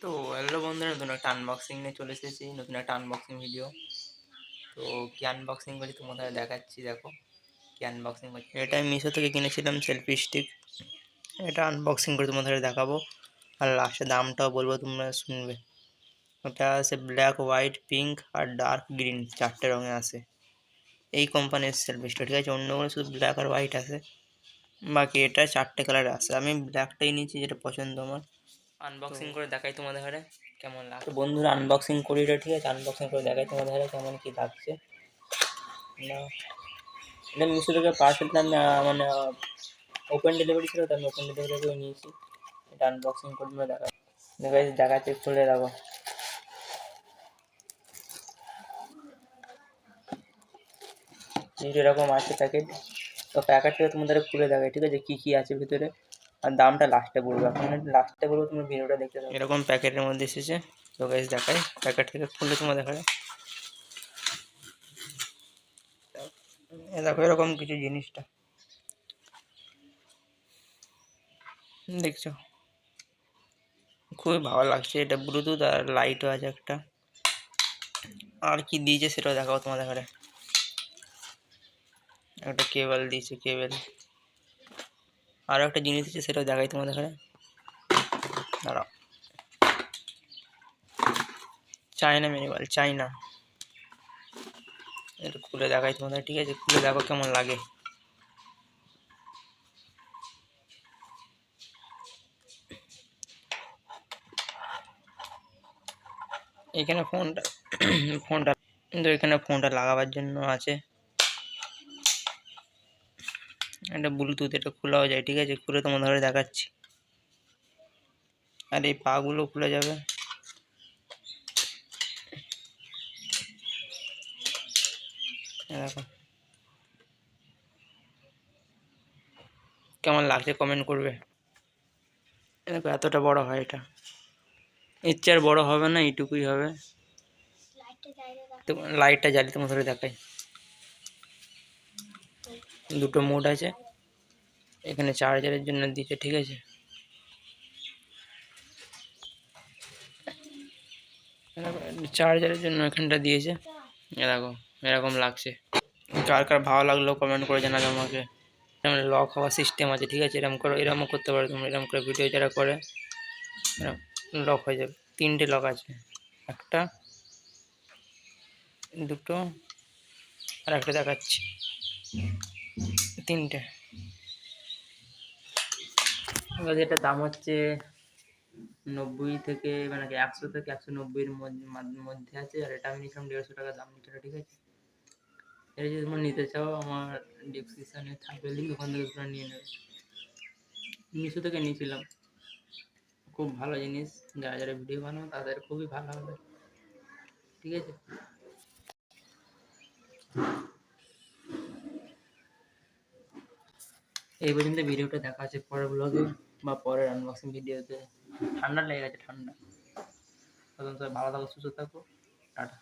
তো হ্যালো বন্ধুরা, নতুন একটা আনবক্সিং নিয়ে চলে এসেছি। নতুন একটা আনবক্সিং ভিডিও। তো কি আনবক্সিং করছি তোমাদের দেখাচ্ছি। দেখো কি আনবক্সিং করছি। এটা আমি মিশো থেকে কিনেছিলাম, সেলফি স্টিক। এটা আনবক্সিং করে তোমাদের দেখাবো, আর লাস্টে দামটাও বলবো, তোমরা শুনবে। ওটা আছে ব্ল্যাক, হোয়াইট, পিঙ্ক আর ডার্ক গ্রিন, 4টে রঙে আছে এই কোম্পানির সেলফি স্টিক। ঠিক আছে, অন্যগুলো শুধু ব্ল্যাক আর হোয়াইট আছে, বাকি এটা 4টে কালার আছে। আমি ব্ল্যাকটাই নিয়েছি, যেটা পছন্দ আমার। আনবক্সিং করে দেখাই তোমাদের ঘরে কেমন লাগছে। বন্ধুরা আনবক্সিং করি এটা, ঠিক আছে, আনবক্সিং করে দেখাই তোমাদের ঘরে কেমন কি লাগছে না। এটা মিশো থেকে পার্সেল মানে ওপেন ডেলিভারি ছিল, তো আমি ওপেন ডেলিভারি করে নিয়েছি। এটা আনবক্সিং করে দেখাচ্ছি, খুলে দেখো। এরকম আছে প্যাকেট। তো প্যাকেটটা তোমাদের খুলে দেখাই, ঠিক আছে, কী কী আছে ভিতরে, আর দামটা লাস্টে বলবো। এখন লাস্টে বলবো, তুমি ভিডিওটা দেখতে থাকো। এরকম প্যাকেটের মধ্যে এসেছে। তো গাইস দেখাই, প্যাকেট থেকে খুলে তোমাদের দেখায়। দেখো এরকম কিছু জিনিসটা দেখছো, খুবই ভালো লাগছে। এটা ব্লুটুথ আর লাইটও আছে একটা। আর কি দিয়েছে সেটাও দেখাও তোমাদের ঘরে। একটা কেবল দিয়েছে, কেবল। আরও একটা জিনিস দিয়েছে, সেটাও দেখাই তোমাদের ঘরে। দাঁড়াও, চায়না ম্যানুয়াল, চায়না। এটা খুলে দেখাই তোমাদের, ঠিক আছে, খুলে দেখো কেমন লাগে। এখানে ফোনটা ফোনটা কিন্তু এখানে ফোনটা লাগাবার জন্য আছে। এটা ব্লুটুথ, এটা খোলাও যায়, ঠিক আছে, খুলে তোমাদের ঘরে দেখাচ্ছি। আর এই পাগুলো খুলে যাবে। দেখো কেমন লাগছে, কমেন্ট করবে। দেখো এতটা বড় হয় এটা, এর চেয়ে আর বড় হবে না, এইটুকুই হবে। তো লাইটটা জ্বালিয়ে তোমার ধরে দেখাই। দুটো মোড আছে, এখানে চার্জারের জন্য দিচ্ছে, ঠিক আছে। চার্জারের জন্য এখানটা দিয়েছে। দেখো এরকম লাগছে। কার কার ভালো লাগলো কমেন্ট করে জানাবে আমাকে। লক হওয়ার সিস্টেম আছে, ঠিক আছে, এরকম করে, এরকমও করতে পারো তোমরা। এরকম করে ভিডিও যারা করে লক হয়ে যাবে। 3টে লক আছে, একটা, দুটো, আর একটা দেখাচ্ছি, 3টে। এটার দাম হচ্ছে 90 থেকে, মানে 100 থেকে 190-এর মধ্যে আছে। আর এটা আমি নিয়েছিলাম 150 টাকা দাম নিচ্ছে, ঠিক আছে। এটা যদি তোমরা নিতে চাও, আমার ডিসক্রিপশানে থাকবে লিঙ্ক, ওখান থেকে তোমরা নিয়ে নেবে। মিশো থেকে নিয়েছিলাম, খুব ভালো জিনিস। যারা যারা ভিডিও বানাও তাদের খুবই ভালো হবে, ঠিক আছে। এই পর্যন্ত ভিডিওটা দেখা আছে, পরের ব্লগে বা পরের আনবক্সিং ভিডিওতে। ঠান্ডা লেগে গেছে, ঠান্ডা। তখন সবাই ভালো থাকো, সুস্থ থাকো, টাটা।